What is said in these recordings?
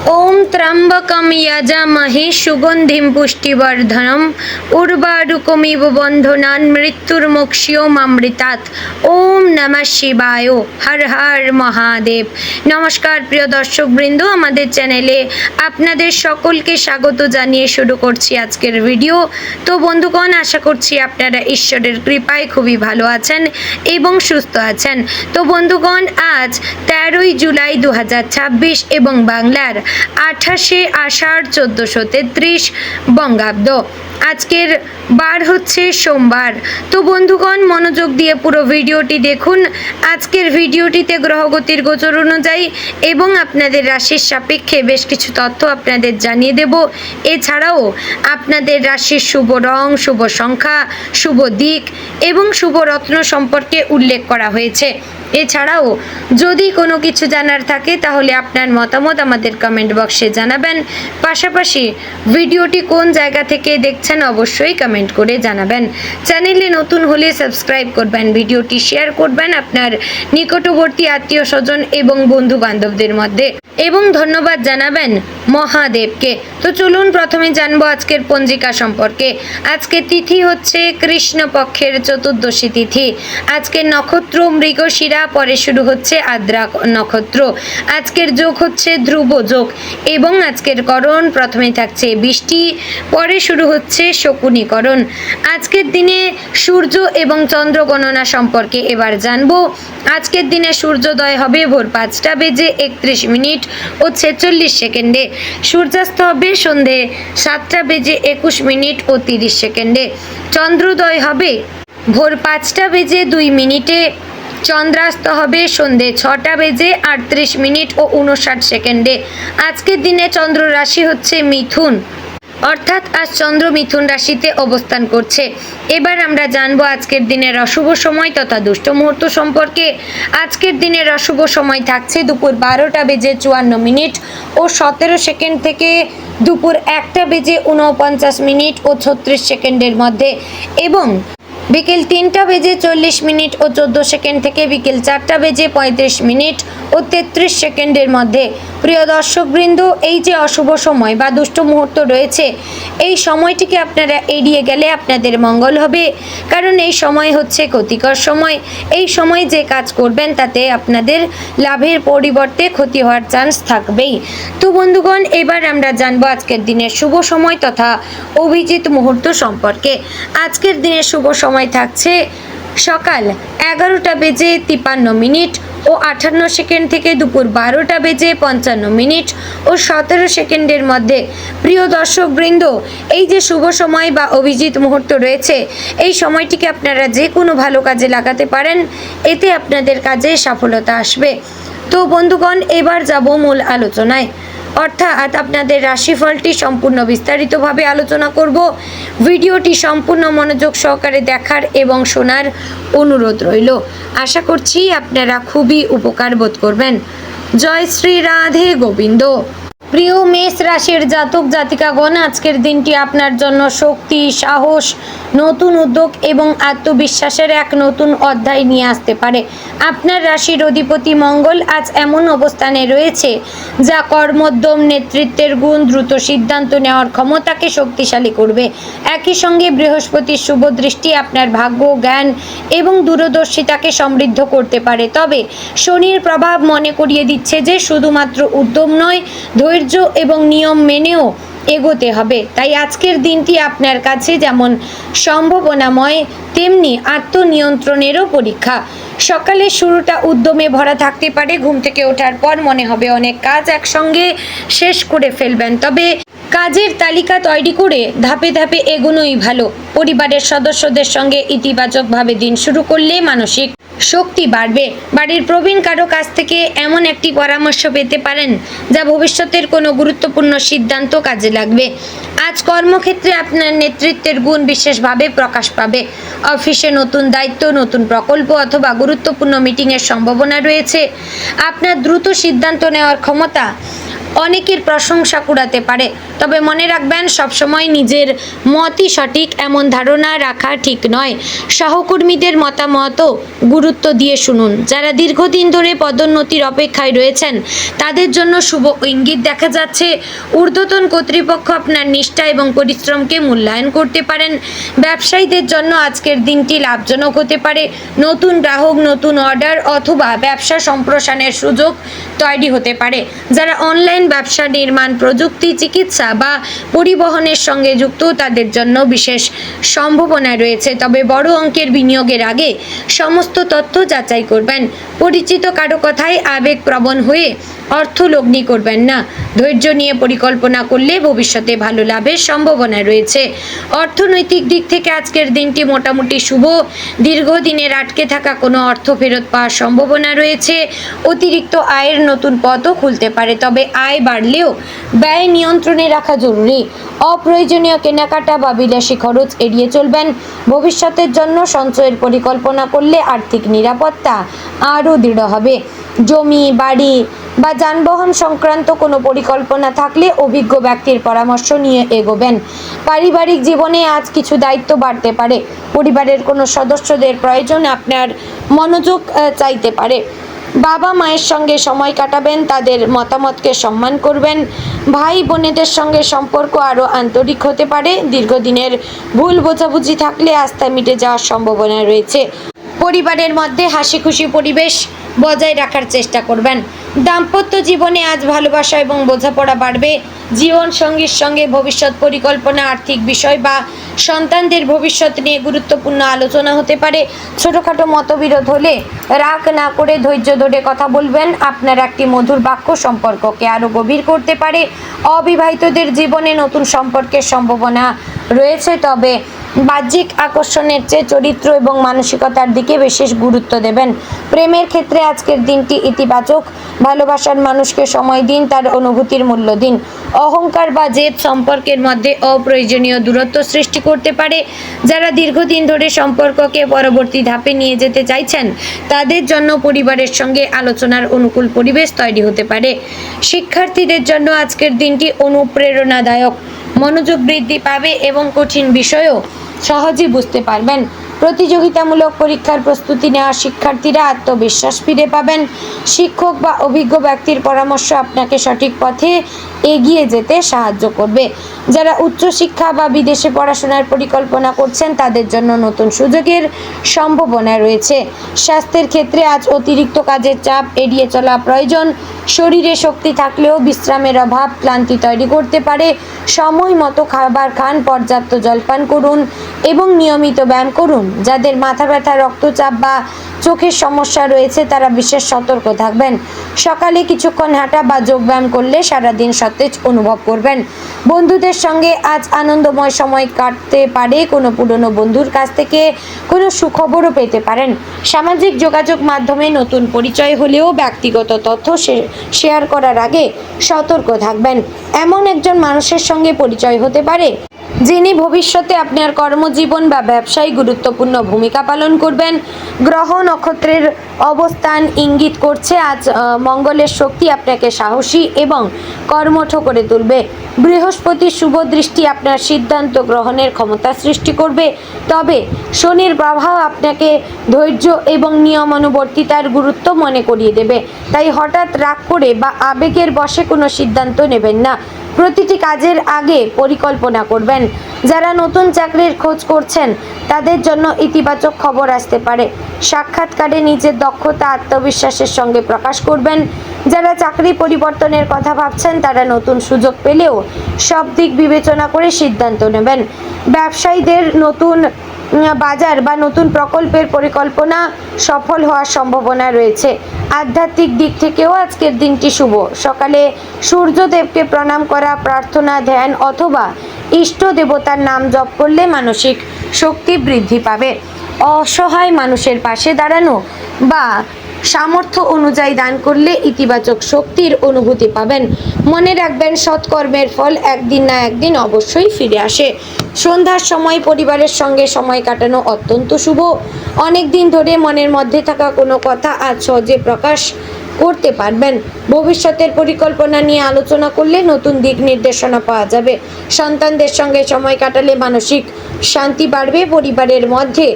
ओम त्र्यंबकम यजामहे सुगंधिं पुष्टिवर्धनम उर्वारुकमिव बंधनान् मृत्युर्मुक्षीयमामृतात्। ओम नमः शिवाय। हर हर महादेव। नमस्कार प्रिय दर्शक बृंद, आमादेर चैनेले आपनादेर सकलके स्वागत जानिए शुरू करछि आजकेर भिडियो। तो बंधुगण, आशा करछि आपनारा ईश्वरेर कृपाय खुबই भालो आछेन एबं सुस्थ आछेन। तो बंधुगण, आज 13 जुलाई 2026 एबं बांगलार 28 आषाढ़ 1433 बंगाब्द। आजकेर बार होच्छे सोमवार। तो बंधुगण, मनोयोग दिए पुरो भिडियोटी देखुन। आजकेर भिडियोटीते ग्रहगतिर गोचर अनुयायी एबं आपनादेर राशिर सापेक्षे बेश किछु तथ्य आपनादेर जानिये देब। एछाड़ाओ आपनादेर राशिर शुभ रंग, शुभ संख्या, शुभ दिक एबं शुभ रत्न सम्पर्के उल्लेख करा हयेछे। এছাড়াও যদি কোনো কিছু জানার থাকে তাহলে আপনার মতামত আমাদের কমেন্ট বক্সে জানাবেন। পাশাপাশি ভিডিওটি কোন জায়গা থেকে দেখছেন অবশ্যই কমেন্ট করে জানাবেন। চ্যানেলে নতুন হলে সাবস্ক্রাইব করবেন, ভিডিওটি শেয়ার করবেন আপনার নিকটবর্তী আত্মীয় স্বজন এবং বন্ধু বান্ধবদের মধ্যে এবং ধন্যবাদ জানাবেন মহাদেবকে। তো চলুন প্রথমে জানবো আজকের পঞ্জিকা সম্পর্কে। আজকের তিথি হচ্ছে কৃষ্ণ পক্ষের চতুর্দশী তিথি। আজকের নক্ষত্র মৃগশিরা, পরে শুরু হচ্ছে আদ্রা নক্ষত্র। আজকের যোগ হচ্ছে ধ্রুব যোগ এবং আজকের করণ প্রথমে থাকছে বৃষ্টি, পরে শুরু হচ্ছে শকুনিকরণ। আজকের দিনে সূর্য এবং চন্দ্র গণনা সম্পর্কে এবার জানবো। আজকের দিনে সূর্যোদয় হবে ভোর 5টা বেজে 31 মিনিট ও 46 সেকেন্ডে। সূর্যাস্ত হবে সন্ধে 7টা বেজে 21 মিনিট ও 30 সেকেন্ডে। চন্দ্রোদয় হবে ভোর 5টা বেজে 2 মিনিটে। চন্দ্রাস্ত হবে সন্ধে 6টা বেজে 38 মিনিট ও 59 সেকেন্ডে। আজকের দিনে চন্দ্র রাশি হচ্ছে মিথুন, অর্থাৎ আজ চন্দ্র মিথুন রাশিতে অবস্থান করছে। এবার আমরা জানবো আজকের দিনের অশুভ সময় তথা দুষ্ট মুহূর্ত সম্পর্কে। আজকের দিনের অশুভ সময় থাকছে দুপুর 12টা বেজে 54 মিনিট ও 17 সেকেন্ড থেকে দুপুর 1টা বেজে 49 মিনিট ও 36 সেকেন্ডের মধ্যে এবং বিকেল 3টা বেজে 40 মিনিট ও 14 সেকেন্ড থেকে বিকেল 4টা বেজে 35 মিনিট ও 33 সেকেন্ডের মধ্যে। প্রিয় দর্শকবৃন্দ, এই যে অশুভ সময় বা দুষ্ট মুহূর্ত রয়েছে, এই সময়টিকে আপনারা এড়িয়ে গেলে আপনাদের মঙ্গল হবে, কারণ এই সময় হচ্ছে ক্ষতিকর সময়। এই সময় যে কাজ করবেন তাতে আপনাদের লাভের পরিবর্তে ক্ষতি হওয়ার চান্স থাকবেই। তো বন্ধুগণ, এবার আমরা জানবো আজকের দিনের শুভ সময় তথা অভিজিৎ মুহূর্ত সম্পর্কে। আজকের দিনের শুভ সময় থাকছে সকাল 11টা বেজে 53 মিনিট ও 58 সেকেন্ড থেকে দুপুর 12টা বেজে 55 মিনিট ও 17 সেকেন্ডের মধ্যে। প্রিয় দর্শকবৃন্দ, এই যে শুভ সময় বা অভিজিৎ মুহূর্ত রয়েছে, এই সময়টিকে আপনারা যে কোনো ভালো কাজে লাগাতে পারেন, এতে আপনাদের কাজে সফলতা আসবে। তো বন্ধুগণ, এবার যাব মূল আলোচনায়, অর্থাৎ আপনাদের রাশিফলটি সম্পূর্ণ বিস্তারিতভাবে আলোচনা করব। ভিডিওটি সম্পূর্ণ মনোযোগ সহকারে দেখার এবং শোনার অনুরোধ রইল। আশা করছি আপনারা খুবই উপকার বোধ করবেন। জয় শ্রী রাধে গোবিন্দ। প্রিয় মেষ রাশির জাতক জাতিকাগণ, আজকের দিনটি আপনার জন্য শক্তি, সাহস, নতুন উদ্যোগ এবং আত্মবিশ্বাসের এক নতুন অধ্যায় নিয়ে আসতে পারে। আপনার রাশির অধিপতি মঙ্গল আজ এমন অবস্থানে রয়েছে যা কর্মোদ্যম, নেতৃত্বের গুণ, দ্রুত সিদ্ধান্ত নেওয়ার ক্ষমতাকে শক্তিশালী করবে। একই সঙ্গে বৃহস্পতির শুভ দৃষ্টি আপনার ভাগ্য, জ্ঞান এবং দূরদর্শিতাকে সমৃদ্ধ করতে পারে। তবে শনির প্রভাব মনে করিয়ে দিচ্ছে যে শুধুমাত্র উদ্যম নয়, ধৈর্য এবং নিয়ম মেনেও এগোতে হবে। তাই আজকের দিনটি আপনার কাছে যেমন সম্ভাবনাময় তেমনি আত্মনিয়ন্ত্রণেরও পরীক্ষা। সকালের শুরুটা উদ্যমে ভরা থাকতে পারে। ঘুম থেকে ওঠার পর মনে হবে অনেক কাজ একসঙ্গে শেষ করে ফেলবেন, তবে কাজের তালিকা তৈরি করে ধাপে ধাপে এগোনোই ভালো। পরিবারের সদস্যদের সঙ্গে ইতিবাচকভাবে দিন শুরু করলে মানসিক শক্তি বাড়বে। বাড়ির প্রবীণ কারো কাছ থেকে এমন একটি পরামর্শ পেতে পারেন যা ভবিষ্যতের কোনো গুরুত্বপূর্ণ সিদ্ধান্ত কাজে লাগবে। আজ কর্মক্ষেত্রে আপনার নেতৃত্বের গুণ বিশেষভাবে প্রকাশ পাবে। অফিসে নতুন দায়িত্ব, নতুন প্রকল্প অথবা গুরুত্বপূর্ণ মিটিংয়ের সম্ভাবনা রয়েছে। আপনার দ্রুত সিদ্ধান্ত নেওয়ার ক্ষমতা অনেকের প্রশংসা কুড়াতে পারে। তবে মনে রাখবেন সবসময় নিজের মতই সঠিক এমন ধারণা রাখা ঠিক নয়। সহকর্মীদের মতামতও গুরুত্ব দিয়ে শুনুন। যারা দীর্ঘদিন ধরে পদোন্নতির অপেক্ষায় রয়েছেন তাদের জন্য শুভ ইঙ্গিত দেখা যাচ্ছে। ঊর্ধ্বতন কর্তৃপক্ষ আপনার নিষ্ঠা এবং পরিশ্রমকে মূল্যায়ন করতে পারেন। ব্যবসায়ীদের জন্য আজকের দিনটি লাভজনক হতে পারে। নতুন গ্রাহক, নতুন অর্ডার অথবা ব্যবসা সম্প্রসারণের সুযোগ তৈরি হতে পারে। যারা অনলাইন ব্যবসা, নির্মাণ, প্রযুক্তি, চিকিৎসা বা পরিবহনের সঙ্গে যুক্ত তাদের জন্য বিশেষ সম্ভাবনা রয়েছে। তবে বড় অঙ্কের বিনিয়োগের আগে সমস্ত তথ্য যাচাই করবেন। পরিচিত কারো কথায় আবেগপ্রবণ হয়ে অর্থ লগ্নি করবেন না। ধৈর্য নিয়ে পরিকল্পনা করলে ভবিষ্যতে ভালো লাভের সম্ভাবনা রয়েছে। অর্থনৈতিক দিক থেকে আজকের দিনটি মোটামুটি শুভ। দীর্ঘদিনের আটকে থাকা কোনো অর্থ ফেরত পাওয়ার সম্ভাবনা রয়েছে। অতিরিক্ত আয়ের নতুন পথও খুলতে পারে, তবে আয় বাড়লেও ব্যয় নিয়ন্ত্রণে রাখা জরুরি। অপ্রয়োজনীয় কেনাকাটা বা বিলাসী খরচ এড়িয়ে চলবেন। ভবিষ্যতের জন্য সঞ্চয়ের পরিকল্পনা করলে আর্থিক নিরাপত্তা আরও দৃঢ় হবে। জমি, বাড়ি বা যানবাহন সংক্রান্ত কোনো পরিকল্পনা থাকলে অভিজ্ঞ ব্যক্তির পরামর্শ নিয়ে এগোবেন। পারিবারিক জীবনে আজ কিছু দায়িত্ব বাড়তে পারে। পরিবারের কোনো সদস্যদের প্রয়োজন আপনার মনোযোগ চাইতে পারে। বাবা মায়ের সঙ্গে সময় কাটাবেন, তাদের মতামতকে সম্মান করবেন। ভাই বোনেদের সঙ্গে সম্পর্ক আরও আন্তরিক হতে পারে। দীর্ঘদিনের ভুল বোঝাবুঝি থাকলে আস্থা মিটে যাওয়ার সম্ভাবনা রয়েছে। পরিবারের মধ্যে হাসি খুশি পরিবেশ বজায় রাখার চেষ্টা করবেন। দাম্পত্য জীবনে আজ ভালোবাসা এবং বোঝাপড়া বাড়বে। জীবন সঙ্গীর সঙ্গে ভবিষ্যৎ পরিকল্পনা, আর্থিক বিষয় বা সন্তানদের ভবিষ্যৎ নিয়ে গুরুত্বপূর্ণ আলোচনা হতে পারে। ছোটোখাটো মতবিরোধ হলে রাগ না করে ধৈর্য ধরে কথা বলবেন। আপনার একটি মধুর বাক্য সম্পর্ককে আরও গভীর করতে পারে। অবিবাহিতদের জীবনে নতুন সম্পর্কের সম্ভাবনা রয়েছে, তবে বাহ্যিক আকর্ষণের চেয়ে চরিত্র এবং মানসিকতার দিকে বিশেষ গুরুত্ব দেবেন। প্রেমের ক্ষেত্রে আজকের দিনটি ইতিবাচক। ভালোবাসার মানুষকে সময় দিন, তার অনুভূতির মূল্য দিন। অহংকার বা জেদ সম্পর্কের মধ্যে অপ্রয়োজনীয় দূরত্ব সৃষ্টি করতে পারে। যারা দীর্ঘদিন ধরে সম্পর্ককে পরবর্তী ধাপে নিয়ে যেতে চাইছেন তাদের জন্য পরিবারের সঙ্গে আলোচনার অনুকূল পরিবেশ তৈরি হতে পারে। শিক্ষার্থীদের জন্য আজকের দিনটি অনুপ্রেরণাদায়ক। মনোযোগ বৃদ্ধি পাবে এবং কঠিন বিষয়ও সহজেই বুঝতে পারবেন। প্রতিযোগিতামূলক পরীক্ষার প্রস্তুতি নেওয়া শিক্ষার্থীরা আত্মবিশ্বাস ফিরে পাবেন। শিক্ষক বা অভিজ্ঞ ব্যক্তির পরামর্শ আপনাকে সঠিক পথে এগিয়ে যেতে সাহায্য করবে। যারা উচ্চশিক্ষা বা বিদেশে পড়াশোনার পরিকল্পনা করছেন তাদের জন্য নতুন সুযোগের সম্ভাবনা রয়েছে। স্বাস্থ্যের ক্ষেত্রে আজ অতিরিক্ত কাজের চাপ এড়িয়ে চলা প্রয়োজন। শরীরে শক্তি থাকলেও বিশ্রামের অভাব ক্লান্তি তৈরি করতে পারে। সময় মতো খাবার খান, পর্যাপ্ত জলপান করুন এবং নিয়মিত ব্যায়াম করুন। যাদের মাথা ব্যথা, রক্তচাপ বা চোখের সমস্যা রয়েছে তারা বিশেষ সতর্ক থাকবেন। সকালে কিছুক্ষণ হাঁটা বা যোগব্যায়াম করলে সারাদিন সতেজ অনুভব করবেন। বন্ধুদের সঙ্গে আজ আনন্দময় সময় কাটতে পারে। কোনো পুরনো বন্ধুর কাছ থেকে কোনো সুখবরও পেতে পারেন। সামাজিক যোগাযোগ মাধ্যমে নতুন পরিচয় হলেও ব্যক্তিগত তথ্য শেয়ার করার আগে সতর্ক থাকবেন। এমন একজন মানুষের সঙ্গে পরিচয় হতে পারে যিনি ভবিষ্যতে আপনার কর্মজীবন বা ব্যবসায় গুরুত্বপূর্ণ ভূমিকা পালন করবেন। গ্রহ নক্ষত্রের অবস্থান ইঙ্গিত করছে আজ মঙ্গলের শক্তি আপনাকে সাহসী এবং কর্মঠ করে তুলবে। বৃহস্পতির শুভ দৃষ্টি আপনার সিদ্ধান্ত গ্রহণের ক্ষমতা সৃষ্টি করবে, তবে শনির প্রভাব আপনাকে ধৈর্য এবং নিয়মানুবর্তিতার গুরুত্ব মনে করিয়ে দেবে। তাই হঠাৎ রাগ করে বা আবেগের বশে কোনো সিদ্ধান্ত নেবেন না। প্রতিটি কাজের আগে পরিকল্পনা করবেন। যারা নতুন চাকরির খোঁজ করছেন তাদের জন্য ইতিবাচক খবর আসতে পারে। সাক্ষাৎকারে নিজের দক্ষতা আত্মবিশ্বাসের সঙ্গে প্রকাশ করবেন। যারা চাকরি পরিবর্তনের কথা ভাবছেন তারা নতুন সুযোগ পেলেও সব দিক বিবেচনা করে সিদ্ধান্ত নেবেন। ব্যবসায়ীদের নতুন বাজার বা নতুন প্রকল্পের পরিকল্পনা সফল হওয়ার সম্ভাবনা রয়েছে। আধ্যাত্মিক দিক থেকেও আজকের দিনটি শুভ। সকালে সূর্যদেবকে প্রণাম করা, প্রার্থনা, ধ্যান অথবা ইষ্ট দেবতার নাম জপ করলে মানসিক শক্তি বৃদ্ধি পাবে। অসহায় মানুষের পাশে দাঁড়ানো বা সামর্থ্য অনুযায়ী দান করলে ইতিবাচক শক্তির অনুভূতি পাবেন। মনে রাখবেন সৎকর্মের ফল একদিন না একদিন অবশ্যই ফিরে আসে। সন্ধ্যার সময় পরিবারের সঙ্গে সময় কাটানো অত্যন্ত শুভ। অনেক দিন ধরে মনের মধ্যে থাকা কোনো কথা আজ সহজে প্রকাশ করতে পারবেন। ভবিষ্যতের পরিকল্পনা নিয়ে আলোচনা করলে নতুন দিক নির্দেশনা পাওয়া যাবে। সন্তানদের সঙ্গে সময় কাটালে মানসিক শান্তি বাড়বে, পরিবারের মধ্যে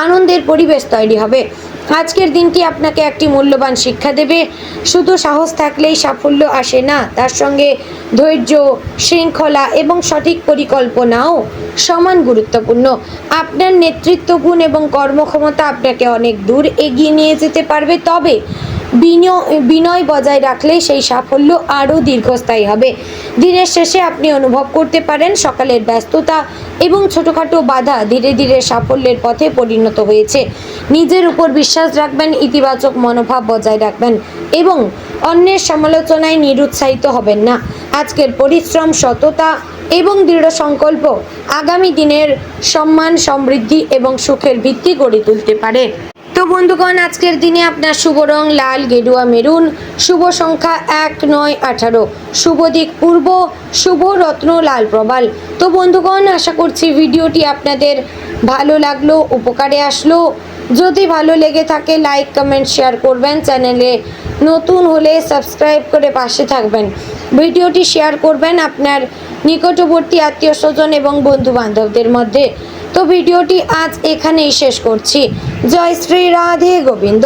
আনন্দের পরিবেশ তৈরি হবে। আজকের দিনটি আপনাকে একটি মূল্যবান শিক্ষা দেবে। শুধু সাহস থাকলেই সাফল্য আসে না, তার সঙ্গে ধৈর্য, শৃঙ্খলা এবং সঠিক পরিকল্পনাও সমান গুরুত্বপূর্ণ। আপনার নেতৃত্ব গুণ এবং কর্মক্ষমতা আপনাকে অনেক দূর এগিয়ে নিয়ে যেতে পারবে, তবে বিনয় বজায় রাখলে সেই সাফল্য আরও দীর্ঘস্থায়ী হবে। দিনের শেষে আপনি অনুভব করতে পারেন সকালের ব্যস্ততা এবং ছোটোখাটো বাধা ধীরে ধীরে সাফল্যের পথে পরিণত হয়েছে। নিজের উপর বিশ্বাস রাখবেন, ইতিবাচক মনোভাব বজায় রাখবেন এবং অন্যের সমালোচনায় নিরুৎসাহিত হবেন না। আজকের পরিশ্রম, সততা এবং দৃঢ় সংকল্প আগামী দিনের সম্মান, সমৃদ্ধি এবং সুখের ভিত্তি গড়ে তুলতে পারে। তো বন্ধুগণ, আজকের দিনে আপনার শুভ রং লাল, গেরুয়া, মেরুন, শুভ সংখ্যা 1, 9, 18, শুভ দিক পূর্ব, শুভ রত্ন লাল প্রবাল। তো বন্ধুগণ, আশা করছি ভিডিওটি আপনাদের ভালো লাগলো, উপকারে আসলো। যদি ভালো লেগে থাকে লাইক, কমেন্ট, শেয়ার করবেন। চ্যানেলে নতুন হলে সাবস্ক্রাইব করে পাশে থাকবেন। ভিডিওটি শেয়ার করবেন আপনার নিকটবর্তী আত্মীয় স্বজন এবং বন্ধু বান্ধবদের মধ্যে। তো ভিডিওটি আজ এখানেই শেষ করছি। জয় শ্রী রাধে গোবিন্দ।